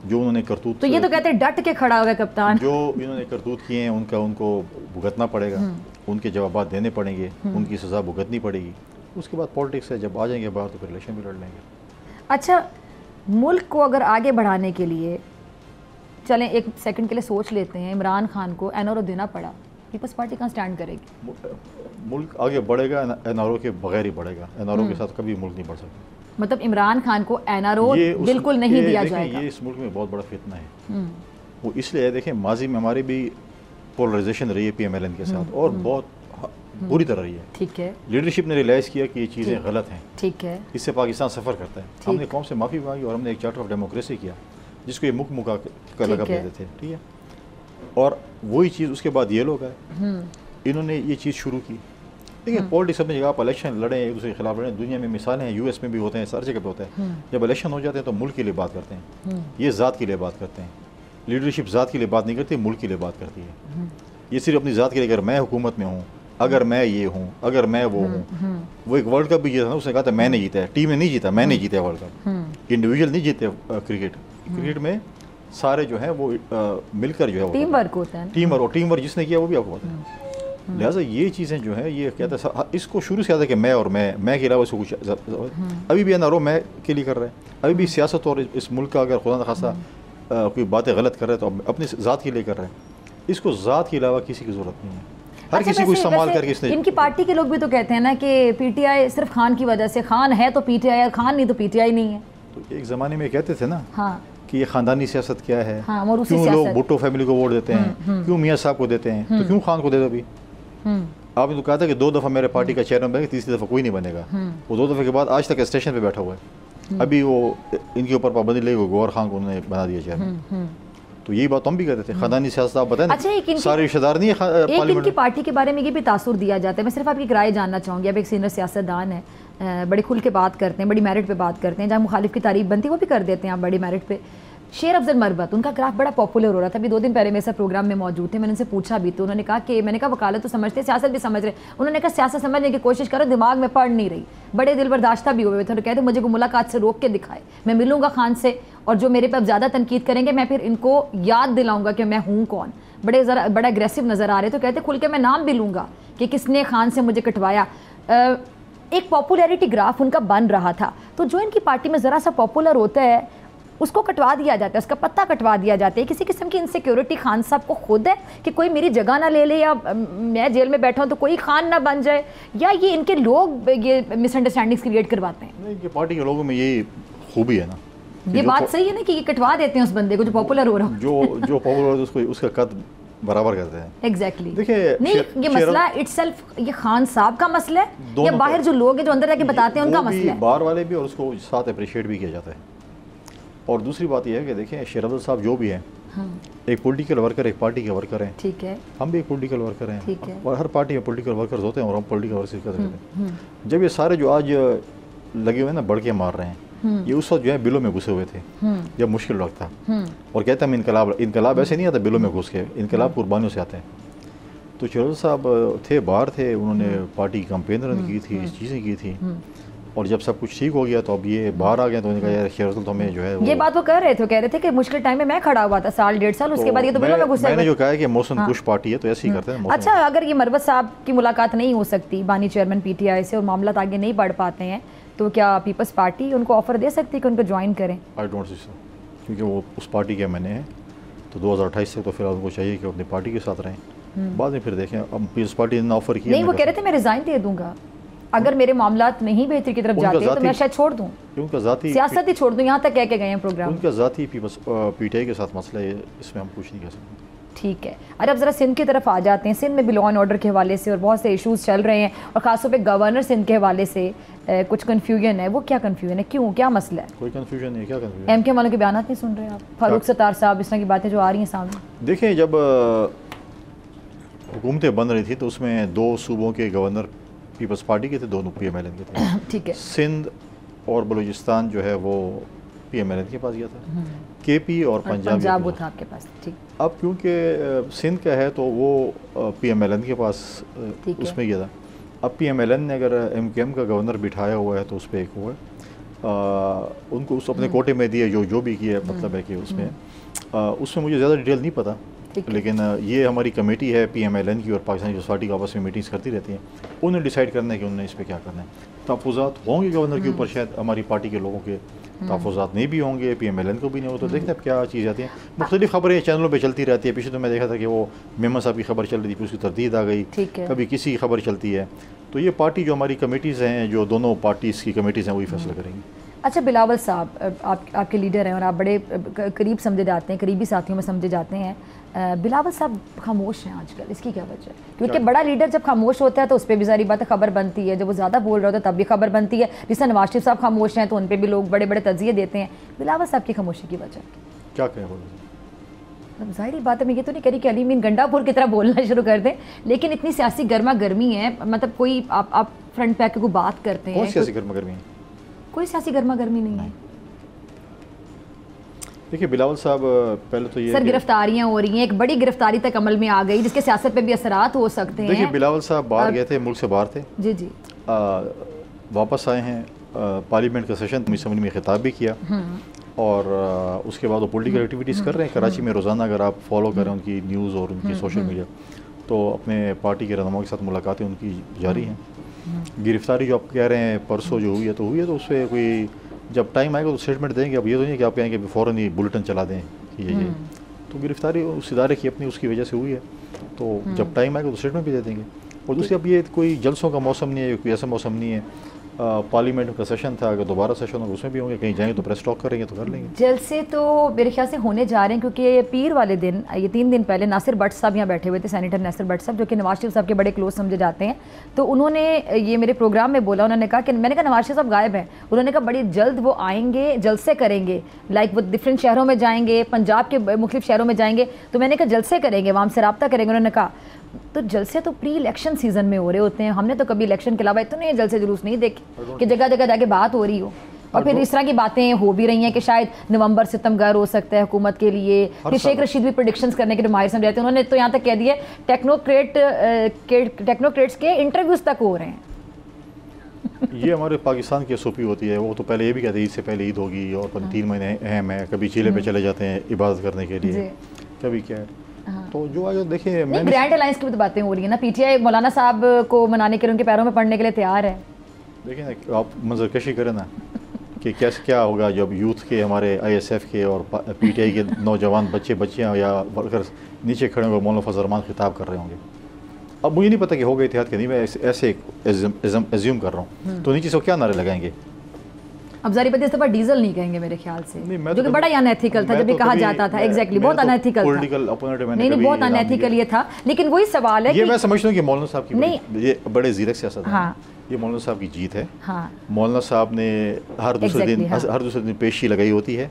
جو انہوں نے کرتوت، تو یہ تو کہتے ہیں ڈٹ کے کھڑا ہوگا کپتان، جو انہوں نے کرتوت کیے ہیں ان کو بھگتنا پڑے گا، ان کے جوابات دینے پڑیں گے، ان کی سزا بھگتنی پڑے گی۔ اس کے بعد پالیٹکس ہے، جب آ جائیں گے باہر تو پھر الیکشن بھی لڑ لیں گے۔ اچھا، ملک کو اگر آگے بڑھانے کے لیے، چلیں ایک سیکنڈ کے لیے سوچ لیتے ہیں، عمران خان کو NRO دینا پڑا، پیپلز پارٹی کہاں سٹینڈ کرے گی؟ ملک آگے بڑھے گا NRO کے بغیر ہی بڑھے گا، NRO کے ساتھ کبھی ملک نہیں بڑھ سکتا۔ مطلب عمران خان کو NRO بالکل نہیں دیا جائے گا؟ یہ اس ملک میں بہت بڑا فتنہ ہے، وہ اس لیے دیکھیں ماضی میں ہماری بھی پولرائزیشن رہی ہے PMLN کے ساتھ، اور بہت بری طرح رہی ہے۔ ٹھیک ہے، لیڈرشپ نے ریلائز کیا کہ یہ چیزیں غلط ہیں، ٹھیک ہے، اس سے پاکستان سفر کرتا ہے۔ ہم نے قوم سے معافی مانگی اور ہم نے ایک چارٹر آف ڈیموکریسی کیا جس کو یہ مکا کا لقب دیتے تھے، ٹھیک ہے، اور وہی چیز اس کے بعد یہ لوگ آئے، انہوں نے یہ چیز شروع کی۔ دیکھیں پالیٹکس اپنی جگہ آپ الیکشن لڑیں، ایک دوسرے کے خلاف لڑیں، دنیا میں مثالیں ہیں، US میں بھی ہوتے ہیں، ہر جگہ پہ ہوتا ہے۔ جب الیکشن ہو جاتے ہیں تو ملک کے لیے بات کرتے ہیں، یہ ذات کے لیے بات کرتے ہیں، لیڈرشپ ذات کے لیے بات نہیں کرتی، ملک کے لیے بات کرتی ہے۔ یہ صرف اپنی ذات کے لیے، اگر میں حکومت میں ہوں، اگر میں یہ ہوں، اگر میں وہ ہوں۔ وہ ایک ورلڈ کپ بھی جیتا تھا، اس نے کہا تھا میں نے جیتا ہے، ٹیم نے نہیں جیتا، میں نے جیتا ہے ورلڈ کپ، انڈیویجول نہیں جیتے۔ کرکٹ میں سارے جو ہیں وہ مل کر جو ہے ٹیم ورک ہوتا ہے، ٹیم ورک جس نے کیا وہ بھی آپ کو پتا ہے۔ لہٰذا یہ چیزیں جو ہیں، یہ کہتا ہے اس کو شروع سے آتا ہے کہ میں اور میں کے علاوہ اس کو کچھ، ابھی بھی NRO میں کے لیے کر رہے ہیں، ابھی بھی سیاست اور اس ملک کا اگر خدا نخواستہ کوئی باتیں غلط کر رہے ہیں تو اپنی ذات کے لیے کر رہے ہیں، اس کو ذات کے علاوہ کسی کی ضرورت نہیں ہے۔ ہر کسی کو استعمال کر کے اس نے. ان کی پارٹی کے لوگ بھی تو کہتے ہیں نا کہ پی ٹی آئی صرف خان کی وجہ سے، خان ہے تو پی ٹی آئی، خان نہیں تو پی ٹی آئی نہیں ہے. تو ایک زمانے میں کہتے تھے نا ہاں کہ یہ خاندانی سیاست کیا ہے، موروثی کیوں سیاست. لوگ بھٹو فیملی کو ووٹ دیتے ہیں، کیوں میاں صاحب کو دیتے ہیں، تو کیوں خان کو دے دو. ابھی آپ نے تو کہا تھا کہ 2 دفعہ میرے پارٹی کا چیئرمین بنے گا، تیسری دفعہ کوئی نہیں بنے گا. وہ 2 دفعہ کے بعد آج تک اسٹیشن پہ بیٹھا ہوا ہے. ابھی وہ ان کے اوپر پابندی لے گئی، گوہر خان کو انہوں نے بنا دیا چیئرمین. تو یہی بات ہم بھی کہتے تھے، خاندانی سیاست آپ بتائیں نا، سارے رشتہ دار نہیں ہے ایک ان کی پارٹی کے بارے میں یہ بھی تاثر دیا جاتا ہے. میں صرف آپ کی رائے جاننا چاہوں گی. اب ایک سینئر سیاستدان ہے، بڑے کھل کے بات کرتے ہیں، بڑی میرٹ پہ بات کرتے ہیں، جہاں مخالف کی تعریف بنتی ہے وہ بھی کر دیتے ہیں آپ بڑی میرٹ پہ. شیر افضل مربت، ان کا گراف بڑا پاپولر ہو رہا تھا. ابھی 2 دن پہلے میرے ساتھ پروگرام میں موجود تھے، میں نے ان سے پوچھا بھی تو انہوں نے کہا کہ میں نے کہا وکالت تو سمجھتے، سیاست بھی سمجھ رہے. انہوں نے کہا سیاست سمجھنے کی کوشش کرو، دماغ میں پڑ نہیں رہی. بڑے دل برداشتہ بھی ہوئے تھے. انہوں نے کہتے مجھے کو ملاقات سے روک کے دکھائے، میں ملوں گا خان سے، اور جو میرے پہ اب زیادہ تنقید کریں گے میں پھر ان کو یاد دلاؤں گا کہ میں ہوں کون. بڑا اگریسو نظر آ رہے. تو کہتے کھل کے میں نام بھی لوں گا کہ کس نے خان سے مجھے کٹوایا. ایک پاپولیرٹی گراف ان کا بن رہا تھا. تو جو ان کی پارٹی میں ذرا سا پاپولر ہوتا ہے اس کو کٹوا دیا جاتا ہے، اس کا پتہ کٹوا دیا جاتا ہے. کسی قسم کی انسیکیورٹی خان صاحب کو خود ہے کہ کوئی میری جگہ نہ لے لے، یا میں جیل میں بیٹھا ہوں تو کوئی خان نہ بن جائے، یا یہ ان کے لوگ یہ مس انڈرسٹینڈنگس کریٹ کرواتے ہیں؟ نہیں، کہ پارٹی کے لوگوں میں یہی خوبی ہے نا. یہ بات صحیح ہے نا کہ یہ کٹوا دیتے ہیں اس بندے کو جو پاپولر ہو رہا ہو. جو پاپولر ہوتا ہے اس کا قد برابر کرتے ہیں. ایگزیکٹلی. دیکھیے نہیں، یہ مسئلہ اٹ سیلف یہ خان صاحب کا مسئلہ ہے یا باہر جو لوگ ہیں جو اندر رہ کے بتاتے ہیں ان کا مسئلہ ہے؟ باہر والے بھی، اور اس کو ساتھ اپریشیٹ بھی کیا جاتا ہے. اور دوسری بات یہ ہے کہ دیکھیں شیر افضل صاحب جو بھی ہیں، ایک پولیٹیکل ورکر، ایک پارٹی کے ورکر ہیں. ٹھیک ہے. ہم بھی ایک پولیٹیکل ورکر ہیں. ٹھیک ہے. اور ہر پارٹی میں پولیٹیکل ورکرز ہوتے ہیں اور ہم پولیٹیکل ورکر کرتے ہیں. جب یہ سارے جو آج لگے ہوئے نا بڑھ کے مار رہے ہیں، یہ اس وقت جو ہے بلوں میں گھسے ہوئے تھے جب مشکل وقت تھا. اور کہتے ہیں ہم انقلاب ایسے نہیں آتا بلوں میں گھس کے، انقلاب قربانیوں سے آتے ہیں. تو شیر افضل صاحب تھے، باہر تھے، انہوں نے پارٹی کی کمپین رن کی تھی، چیزیں کی تھی. اور جب سب کچھ ٹھیک ہو گیا تو اب یہ باہر آ گئے تو انہوں نے کہا یار شیر افضل تو ہمیں جو ہے یہ بات وہ کہہ رہے تھے، کہہ رہے تھے کہ مشکل ٹائم میں میں کھڑا ہوا تھا 1.5 سال، اس کے بعد یہ تو بلوں میں گھسے. میں نے جو کہا ہے کہ موسم کش پارٹی ہے تو ایسے ہی کرتے ہیں. اچھا، اگر یہ مربت صاحب کی ملاقات نہیں ہو سکتی بانی چیئرمین پی ٹی آئی سے اور معاملات آگے نہیں بڑھ پاتے ہیں تو کیا پیپلز پارٹی ان کو آفر دے سکتی ہے کہ ان کو جوائن کریں؟ آئی ڈونٹ سی سو، کیونکہ وہ اس پارٹی کے میں نے ہیں تو 2028 تک تو فی الحال ان کو چاہیے کہ اپنی پارٹی کے ساتھ رہیں. بعد میں پھر دیکھیں. اب پیپلز پارٹی نے آفر کیا. نہیں، وہ کہہ رہے تھے میں ریزائن دے دوں گا اگر میرے معاملات نہیں بہتری کی طرف جاتے ہیں تو میں شاید چھوڑ دوں، ان کا ذاتی سیاست ہی چھوڑ دوں. یہاں تک کہہ کے گئے ہیں پروگرام. ان کا ذاتی پی ٹی آئی کے ساتھ مسئلہ ہے، اس میں ہم کچھ نہیں کہہ سکتے. ٹھیک ہے. اب ذرا سندھ کی طرف آ جاتے ہیں. سندھ میں بھی لا اینڈ آرڈر کے حوالے سے اور بہت سے ایشوز چل رہے ہیں، اور خاص طور پہ گورنر سندھ کے حوالے سے کچھ کنفیوژن ہے. وہ کیا کنفیوژن ہے؟ کیوں؟ کیا مسئلہ ہے؟ کوئی کنفیوژن نہیں. کیا کنفیوژن؟ ایم کے والوں کے بیانات نہیں سن رہے آپ؟ فاروق ستار صاحب، اس طرح کی باتیں جو آ رہی ہیں سامنے. دیکھیں، جب حکومتیں بن رہی تھی تو اس میں 2 صوبوں کے گورنر پیپلز پارٹی کے تھے، دونوں پی ایم ایل این کے تھے. ٹھیک ہے. سندھ اور بلوچستان جو ہے وہ پی ایم ایل این کے پاس گیا تھا. کے پی اور پنجاب وہ تھا آپ کے پاس. ٹھیک. اب کیونکہ سندھ کا ہے تو وہ پی ایم ایل این کے پاس اس میں گیا تھا. اب پی ایم ایل این نے اگر ایم کے ایم کا گورنر بٹھایا ہوا ہے تو اس پہ ایک ہوا ہے، ان کو اس اپنے کوٹے میں دیے جو بھی کیا. مطلب ہے کہ اس میں مجھے زیادہ ڈیٹیل نہیں پتا، لیکن یہ ہماری کمیٹی ہے پی ایم ایل این کی اور پاکستانی سوسائٹی کا آپس میں میٹنگز کرتی رہتی ہیں. انہوں نے ڈیسائیڈ کرنا ہے کہ انہوں نے اس پہ کیا کرنا ہے. تحفظات ہوں گے گورنر کے اوپر، شاید ہماری پارٹی کے لوگوں کے تحفظات نہیں بھی ہوں گے، پی ایم ایل این کو بھی نہیں ہو. تو دیکھتے ہیں اب کیا چیز آتی ہیں. مختلف خبریں چینلوں پہ چلتی رہتی ہے. پیچھے تو میں دیکھا تھا کہ وہ میمن صاحب کی خبر چل رہی تھی، پھر اس کی تردید آ گئی، کبھی کسی کی خبر چلتی ہے. تو یہ پارٹی جو ہماری کمیٹیز ہیں، جو دونوں پارٹیز کی کمیٹیز ہیں، وہی فیصلہ کریں گی. اچھا، بلاول صاحب آپ کے لیڈر ہیں اور آپ بڑے قریب سمجھے جاتے ہیں، قریبی ساتھیوں میں سمجھے جاتے ہیں. بلاول صاحب خاموش ہیں آج کل، اس کی کیا وجہ ہے؟ کیونکہ بڑا لیڈر جب خاموش ہوتا ہے تو اس پہ بھی ساری بات خبر بنتی ہے، جب وہ زیادہ بول رہا ہوتا ہے تب بھی خبر بنتی ہے. جس طرح نواز شریف صاحب خاموش ہیں تو ان پہ بھی لوگ بڑے بڑے تجزیے دیتے ہیں. بلاول صاحب کی خاموشی کی وجہ کیا کہیں؟ ظاہری بات ہے، میں یہ تو نہیں کہہ رہی کہ علی امین گنڈا پور کی طرح بولنا شروع کر دیں، لیکن اتنی سیاسی گرما گرمی ہے. مطلب کوئی آپ فرنٹ پہ کو بات کرتے ہیں، کون سیاسی گرما گرمی ہے؟ کوئی سیاسی گرما گرمی نہیں ہے. دیکھیے بلاول صاحب، پہلے تو یہ سر گرفتاریاں ہو رہی ہیں، ایک بڑی گرفتاری تک عمل میں آ گئی جس کے سیاست پہ بھی اثرات ہو سکتے ہیں. دیکھیے بلاول صاحب باہر گئے تھے، ملک سے باہر تھے. جی جی. واپس آئے ہیں، پارلیمنٹ کا سیشن اسمبلی میں خطاب بھی کیا، اور اس کے بعد وہ پولیٹیکل ایکٹیویٹیز کر رہے ہیں کراچی میں. روزانہ اگر آپ فالو کریں ان کی نیوز اور ان کی سوشل میڈیا تو اپنے پارٹی کے رہنماؤں کے ساتھ ملاقاتیں ان کی جاری ہیں. گرفتاری جو آپ کہہ رہے ہیں پرسوں جو ہوئی ہے تو اس پہ کوئی جب ٹائم آئے گا تو اسٹیٹمنٹ دیں گے. اب یہ تو نہیں کہ آپ کہیں کہ فوراً ہی بلٹن چلا دیں کہ یہ تو گرفتاری اس ادارے کی اپنی اس کی وجہ سے ہوئی ہے. تو جب ٹائم آئے گا تو اسٹیٹمنٹ بھی دے دیں گے. اور دوسری اب یہ کوئی جلسوں کا موسم نہیں ہے, کوئی ایسا موسم نہیں ہے. پارلیمنٹ کا سیشن تھا, اگر دوبارہ سیشن ہوگا اس میں بھی ہوں گے, کہیں جائیں تو پریس ٹاک کریں گے تو کر لیں گے. جلسے تو میرے خیال سے ہونے جا رہے ہیں, کیونکہ پیر والے دن, یہ 3 دن پہلے ناصر بٹ صاحب یہاں بیٹھے ہوئے تھے, سینیٹر ناصر بٹ صاحب, جو کہ نواز شریف صاحب کے بڑے کلوز سمجھے جاتے ہیں. تو انہوں نے یہ میرے پروگرام میں بولا, انہوں نے کہا کہ میں نے کہا نواز شریف صاحب غائب ہیں, انہوں نے کہا بڑی جلد وہ آئیں گے, جلسے کریں گے, لائک وہ ڈفرینٹ شہروں میں جائیں گے, پنجاب کے مختلف شہروں میں جائیں گے. تو میں نے کہا جلسے کریں گے, وہاں سے رابطہ کریں گے. انہوں نے کہا تو جلسے تو پری الیکشن سیزن میں ہو رہے ہوتے ہیں, ہم نے تو کبھی الیکشن کے علاوہ اتنے جلسے جلوس نہیں دیکھے کہ جگہ جگہ جا کے بات ہو رہی ہو. اور پھر اس طرح کی باتیں ہو بھی رہی ہیں کہ شاید نومبر ستمبر ہو سکتا ہے حکومت کے لیے. پھر شیخ رشید بھی پریڈکشنز کرنے کے ماہر سمجھ رہتے ہیں, انہوں نے تو یہاں تک کہہ دیا ٹیکنوکریٹس کے انٹرویوز تک ہو رہے ہیں. یہ ہمارے پاکستان کی SOP ہوتی ہے, وہ تو پہلے یہ بھی کہتے ہیں عید سے پہلے عید ہوگی, اور 3 مہینے اہم ہے, کبھی چیلے پہ چلے جاتے ہیں عبادت کرنے کے لیے, کبھی کیا ہے. تو جو آگے دیکھیں گرینڈ الائنس کی بھی تو باتیں ہو رہی ہیں نا, پی ٹی آئی مولانا صاحب کو منانے کے لیے ان کے پیروں میں پڑنے کے لیے تیار ہے. دیکھیں نا, آپ منظر کشی کریں نا کہ کیسے کیا ہوگا جب یوتھ کے, ہمارے ISF کے اور PTI کے نوجوان بچیاں یا ورکرز نیچے کھڑے ہوں گے, مولانا فضل الرحمان خطاب کر رہے ہوں گے. اب مجھے نہیں پتا کہ ہوگا اتحاد کہ نہیں, میں ایسے ایزیوم کر رہا ہوں. تو نیچے سے کیا نعرے لگائیں گے؟ اب ظاہر بات ہے اس دفعہ ڈیزل نہیں کہیں گے میرے خیال سے, جو کہ بڑا ان ایتھیکل تھا جب یہ کہا جاتا تھا. ایگزیکٹلی بہت ان ایتھیکل تھا, نہیں بہت ان ایتھیکل یہ تھا. لیکن وہی سوال ہے, یہ میں سمجھتا ہوں کہ مولانا صاحب کی یہ بڑے زیرک سیاست ہے, یہ مولانا صاحب کی جیت ہے. مولانا صاحب نے ہر دوسرے دن پیشی لگائی ہوتی ہے,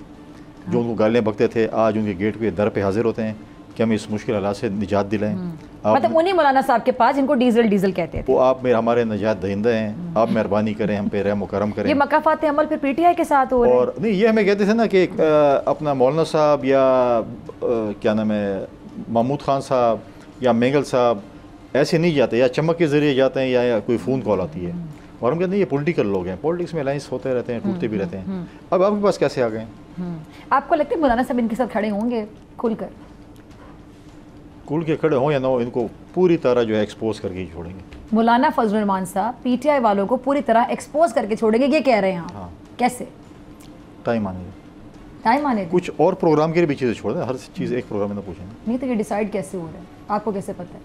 جو ان کو گالیاں بکتے تھے آج ان کے گیٹ پہ در پہ حاضر ہوتے ہیں کہ ہم اس مشکل حالات سے نجات دلائیں. مطلب انہیں مولانا صاحب کے پاس جن کو ڈیزل کہتے تھے, وہ آپ ہمارے نجات دہندہ ہیں, آپ مہربانی کریں, ہم پہ رحم و کرم کریں. یہ مقافات عمل پھر PTI کے ساتھ ہو رہے ہیں. اور نہیں, یہ ہمیں کہتے تھے نا کہ اپنا مولانا صاحب یا کیا نام ہے محمود خان صاحب یا مینگل صاحب ایسے نہیں جاتے, یا چمک کے ذریعے جاتے ہیں یا کوئی فون کال آتی ہے. اور ہم کہتے ہیں یہ پولیٹیکل لوگ ہیں, پولیٹکس میں الائنس ہوتے رہتے ہیں, ٹوٹتے بھی رہتے ہیں. اب آپ کے پاس کیسے آ گئے؟ آپ کو لگتا ہے مولانا صاحب ان کے ساتھ کھڑے ہوں گے کھل کے کھڑے ہوں یا نہ ہو, ان کو پوری طرح جو ہے ایکسپوز کر کے چھوڑیں گے. مولانا فضل الرحمان صاحب PTI والوں کو پوری طرح ایکسپوز کر کے چھوڑیں گے, یہ کہہ رہے ہیں آپ؟ کیسے؟ ٹائم آنے دیں, کچھ اور پروگرام کے لیے بھی چیزیں چھوڑ دیں, ہر چیز ایک پروگرام میں نہ پوچھیں. نہیں تو یہ ڈیسائیڈ کیسے ہو رہا ہے, آپ کو کیسے پتہ ہے؟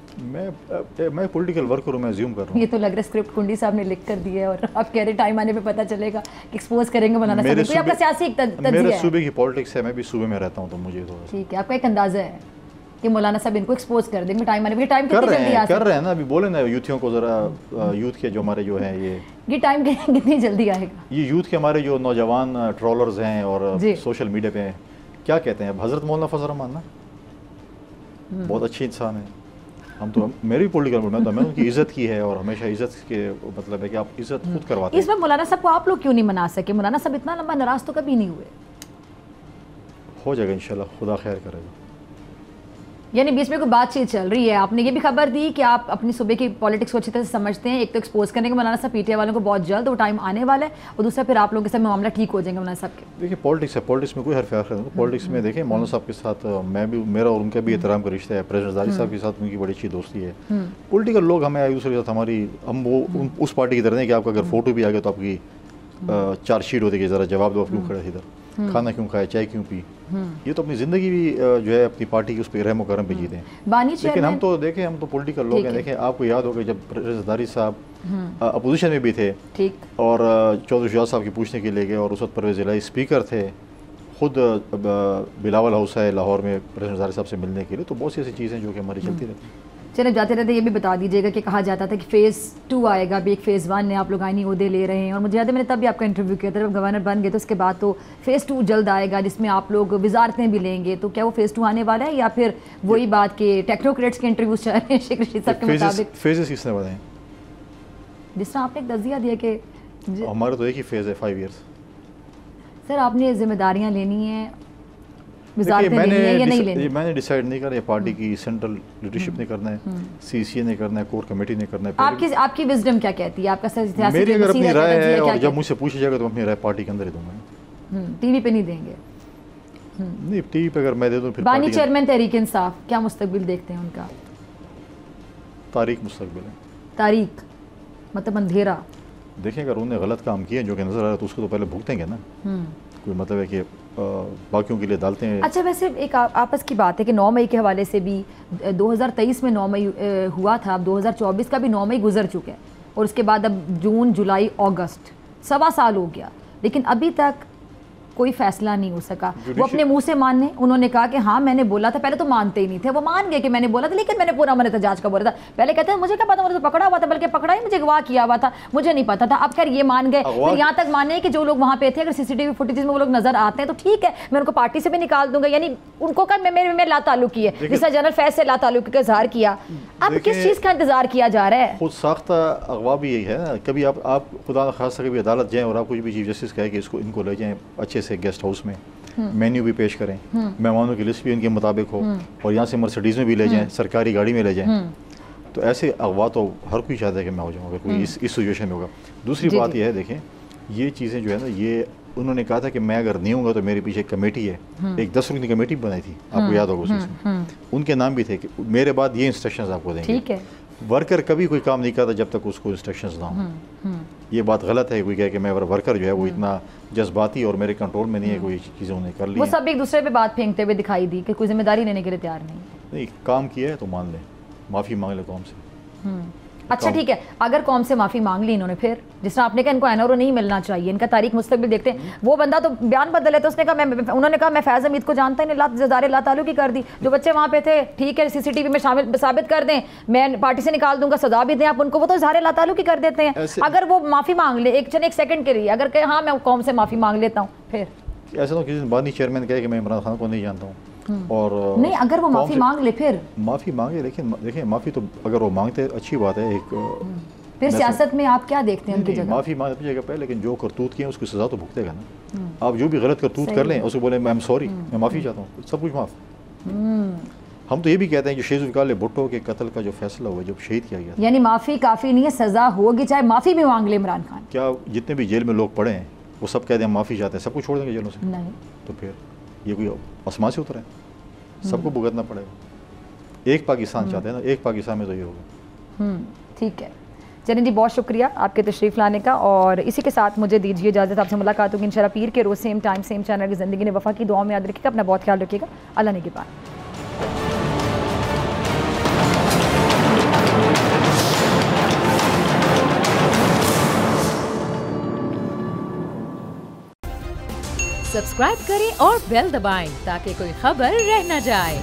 میں پولیٹیکل ورکر ہوں, میں زیوم کر رہا ہوں. یہ تو لگ رہا ہے اسکرپٹ کنڈی صاحب نے لکھ کر دی ہے, اور آپ کہہ رہے ٹائم آنے پہ پتہ چلے گا کہ ایکسپوز کریں گے مولانا صاحب. تو آپ کا سیاسی ایک تجزیہ ہے. میرے صوبے کی پالیٹکس ہے, میں بھی صوبے میں رہتا ہوں, تو مجھے تو ٹھیک ہے, آپ کا ایک اندازہ ہے کہ مولانا صاحب ان کو ایکسپوز کر دیں گے ٹائم آنے پہ. ٹائم کتنی جلدی آ کر رہے ہیں نا, ابھی بولے نا یوتھیوں کو ذرا, یوتھ کے جو ہمارے جو ہیں یہ ٹائم کتنی جلدی آئے گا؟ یہ یوتھ کے ہمارے جو نوجوان ٹرولرز ہیں اور سوشل میڈیا پہ کیا کہتے ہیں, حضرت مولانا فضل الرحمان نا بہت اچھی انسان ہے. ہم تو میری پولیٹیکل میں ان کی عزت کی ہے, اور ہمیشہ عزت کے مطلب ہے کہ آپ عزت خود کرواتے ہیں. اس میں مولانا صاحب کو آپ لوگ کیوں نہیں منا سکے؟ مولانا صاحب اتنا لمبا ناراض تو کبھی نہیں ہوئے. ہو جائے گا انشاءاللہ, خدا خیر کرے گا. یعنی بیچ میں کوئی بات چیت چل رہی ہے, آپ نے یہ بھی خبر دی کہ آپ اپنی صوبے کی پالیٹکس کو اچھی طرح سے سمجھتے ہیں. ایک تو ایکسپوز کرنے کے مولانا صاحب PTI والوں کو بہت جلد وہ ٹائم آنے والا ہے, اور دوسرا پھر آپ لوگوں کے ساتھ معاملہ ٹھیک ہو جائیں گے مولانا صاحب کے. دیکھیے پالیٹکس ہے, پالیٹکس میں کوئی حرف آخر نہیں. پالیٹکس میں دیکھیں مولانا صاحب کے ساتھ میرا اور ان کا بھی احترام کا رشتہ ہے. پریزیڈنٹ زاری صاحب کے ساتھ ان کی بڑی اچھی دوستی ہے. پولیٹیکل لوگ ہمیں ایک دوسرے کے ساتھ ہماری, ہم وہ اس پارٹی کی طرح نہیں کہ آپ کا اگر فوٹو بھی آ گیا تو آپ کی چارج شیٹ ہوتی ہے کہ ذرا جواب دو, آپ کیوں کھڑے تھے ادھر, کھانا کیوں کھایا, چائے کیوں پی. یہ تو اپنی زندگی بھی جو ہے اپنی پارٹی کی اس پہ رحم و کرم پہ جیتے ہیں. لیکن ہم تو دیکھیں, ہم تو پولیٹیکل لوگ ہیں. دیکھیں آپ کو یاد ہوگا جب پریزیڈنٹ زاری صاحب اپوزیشن میں بھی تھے, اور چودھری شجاعت صاحب کی پوچھنے کے لیے گئے, اور اس وقت پرویز الہی اسپیکر تھے, خود بلاول ہاؤس ہے لاہور میں پریزیڈنٹ زاری صاحب سے ملنے کے لیے. تو بہت سی ایسی چیزیں جو کہ ہماری چلتی رہتی ہیں. چلے جاتے رہتے یہ بھی بتا دیجیے گا کہ کہا جاتا تھا کہ فیز 2 آئے گا, ابھی ایک فیز 1 ہے, آپ لوگ آئینی عہدے لے رہے ہیں, اور مجھے یاد ہے میں نے تب بھی آپ کا انٹرویو کیا تھا جب گورنر بن گئے, تو اس کے بعد تو فیز 2 جلد آئے گا جس میں آپ لوگ وزارتیں بھی لیں گے. تو کیا وہ فیز 2 آنے والا ہے, یا پھر وہی بات کہ ٹیکنوکریٹس کے انٹرویوز چل رہے ہیں شیخ رشید صاحب کے مطابق؟ فیزز کس نے بتائیں؟ جس طرح آپ نے ایک تجزیہ دیا کہ ہمارا تو ایک ہی فیز ہے 5 ایئرس. سر آپ نے ذمہ داریاں لینی ہیں, وزارتیں لینی ہیں یا نہیں لینی؟ میں نے ڈیسائیڈ نہیں کرنا, یہ پارٹی کی سینٹرل لیڈرشپ نے کرنا ہے, CCA نے کرنا ہے, کور کمیٹی نے کرنا ہے. آپ کی وزڈم کیا کہتی ہے, آپ کا سیاسی میری اگر اپنی رائے ہے, اور جب مجھ سے پوچھا جائے گا تو اپنی رائے پارٹی کے اندر ہی دوں گا. ٹی وی پہ نہیں دیں گے؟ نہیں, ٹی وی پہ اگر میں دے دوں پھر. بانی چیئرمین تحریک انصاف, کیا مستقبل دیکھتے ہیں ان کا؟ تاریخ مستقبل ہے. تاریخ مطلب اندھیرا. دیکھیں اگر انہوں نے غلط کام کیا جو کہ نظر آ رہا ہے تو اس کو تو پہلے بھگتیں گے نا. کوئی مطلب ہے کہ باقیوں کے لیے ڈالتے ہیں. اچھا ویسے ایک آپس کی بات ہے کہ 9 مئی کے حوالے سے بھی 2023 میں 9 مئی ہوا تھا, اب 2024 کا بھی 9 مئی گزر چکا ہے, اور اس کے بعد اب جون, جولائی, اگست, 1.25 سال ہو گیا, لیکن ابھی تک کوئی فیصلہ نہیں ہو سکا. وہ اپنے منہ سے ماننے, انہوں نے کہا کہ ہاں میں نے بولا تھا, پہلے تو مانتے ہی نہیں تھے, وہ مان گئے کہ میں نے بولا تھا, لیکن میں نے پورا امن احتجاج کا بولا تھا. پہلے کہتے ہیں مجھے کیا پتا, مجھے تو پکڑا ہوا تھا, بلکہ پکڑا ہی مجھے اغوا کیا ہوا تھا, مجھے نہیں پتا تھا. اب خیر یہ مان گئے, پھر یہاں تک مانے کہ جو لوگ وہاں پہ تھے اگر سی سی ٹی وی فوٹیجز میں وہ لوگ نظر آتے ہیں تو ٹھیک ہے, میں ان کو پارٹی سے بھی نکال دوں گا, یعنی ان کو کہ میں لا تعلقی ہے, جس طرح جنرل فیض سے لا تعلقی کا اظہار کیا. اب کس چیز کا انتظار کیا جا رہا ہے؟ خود ساختہ اغوا بھی یہی ہے نا. کبھی آپ خدا نخواستہ کبھی عدالت جائیں اور آپ کچھ بھی چیف جسٹس کہے کہ ان کو لے جائیں اچھے سے گیسٹ ہاؤس میں, مینیو بھی پیش کریں, مہمانوں کی لسٹ بھی ان کے مطابق ہو, اور یہاں سے مرسڈیز میں بھی لے جائیں, سرکاری گاڑی میں لے جائیں, تو ایسے اغوا تو ہر کوئی چاہتا ہے کہ میں ہو جاؤں, اگر کوئی اس سچویشن میں ہوگا. دوسری بات یہ ہے, دیکھیں یہ چیزیں جو ہے نا, یہ انہوں نے کہا تھا کہ میں اگر نہیں ہوں گا تو میرے پیچھے ایک کمیٹی ہے, ایک 10 رکنی کمیٹی بنائی تھی, آپ کو یاد ہوگا, اس میں ان کے نام بھی تھے کہ میرے بعد یہ انسٹرکشنز آپ کو دیں گے. ورکر کبھی کوئی کام نہیں کرتا جب تک اس کو انسٹرکشنز نہ ہوں. یہ بات غلط ہے, کوئی کہے کہ میں ورکر جو ہے وہ اتنا جذباتی اور میرے کنٹرول میں نہیں ہے, کوئی چیزیں انہیں کر لی. وہ سب ایک دوسرے پہ بات پھینکتے ہوئے دکھائی دی کہ کوئی ذمہ داری لینے کے لیے تیار نہیں. کام کیا ہے تو مان لیں, معافی مانگ لیں قوم سے. اچھا ٹھیک ہے, اگر قوم سے معافی مانگ لی انہوں نے, پھر جس طرح آپ نے کہا ان کو NRO نہیں ملنا چاہیے, ان کا تاریخ مستقبل دیکھتے ہیں, وہ بندہ تو بیان بدل ہے, تو اس نے کہا انہوں نے کہا میں فیض حمید کو جانتا ہی نہیں, لا تعلقی کر دی. جو بچے وہاں پہ تھے ٹھیک ہے سی سی ٹی وی میں شامل ثابت کر دیں, میں پارٹی سے نکال دوں گا, سزا بھی دیں آپ ان کو, وہ تو اظہار لا تعلقی کر دیتے ہیں. اگر وہ معافی مانگ لے ایک سیکنڈ کے لیے, اگر کہ ہاں میں قوم سے معافی مانگ لیتا ہوں, پھر ایسا تو کسی دن بانی چیئرمین کہے کہ میں عمران خان کو نہیں جانتا ہوں, اور نہیں اگر وہ معافی مانگ لے پھر معافی مانگے. لیکن دیکھیں معافی تو اگر وہ مانگتے اچھی بات ہے. ایک پھر سیاست میں آپ کیا دیکھتے ہیں ان کی جگہ؟ معافی مانگنے کی جگہ پہ, لیکن جو کرتوت کیے ہیں اس کی سزا تو بھگتے گا نا. آپ جو بھی غلط کرتوت کر لیں اس کو بولیں میں سوری, میں معافی چاہتا ہوں, سب کچھ معاف. ہم تو یہ بھی کہتے ہیں جو شہید ذوالفقار بھٹو کے قتل کا جو فیصلہ ہوا, جب شہید کیا گیا, یعنی معافی کافی نہیں ہے, سزا ہوگی چاہے معافی بھی مانگ لے عمران خان. کیا جتنے بھی جیل میں لوگ پڑے ہیں وہ سب کہتے ہیں معافی چاہتے ہیں, سب کو چھوڑ دیں گے جیلوں سے؟ نہیں. تو پھر یہ کوئی آسمان سے اترا ہے؟ سب کو بھگتنا پڑے گا. ایک پاکستان چاہتے ہیں نا, ایک پاکستان میں تو یہ ہوگا. ٹھیک ہے چلیں جی, بہت شکریہ آپ کے تشریف لانے کا, اور اسی کے ساتھ مجھے دیجیے اجازت. آپ سے ملاقات ہوگی انشاءاللہ پیر کے روز, سیم ٹائم سیم چینل کی زندگی نے وفا کی. دعاؤں میں یاد رکھیے گا, اپنا بہت خیال رکھیے گا. اللہ نگہبان. سبسکرائب کریں اور بیل دبائیں تاکہ کوئی خبر رہ نہ جائے.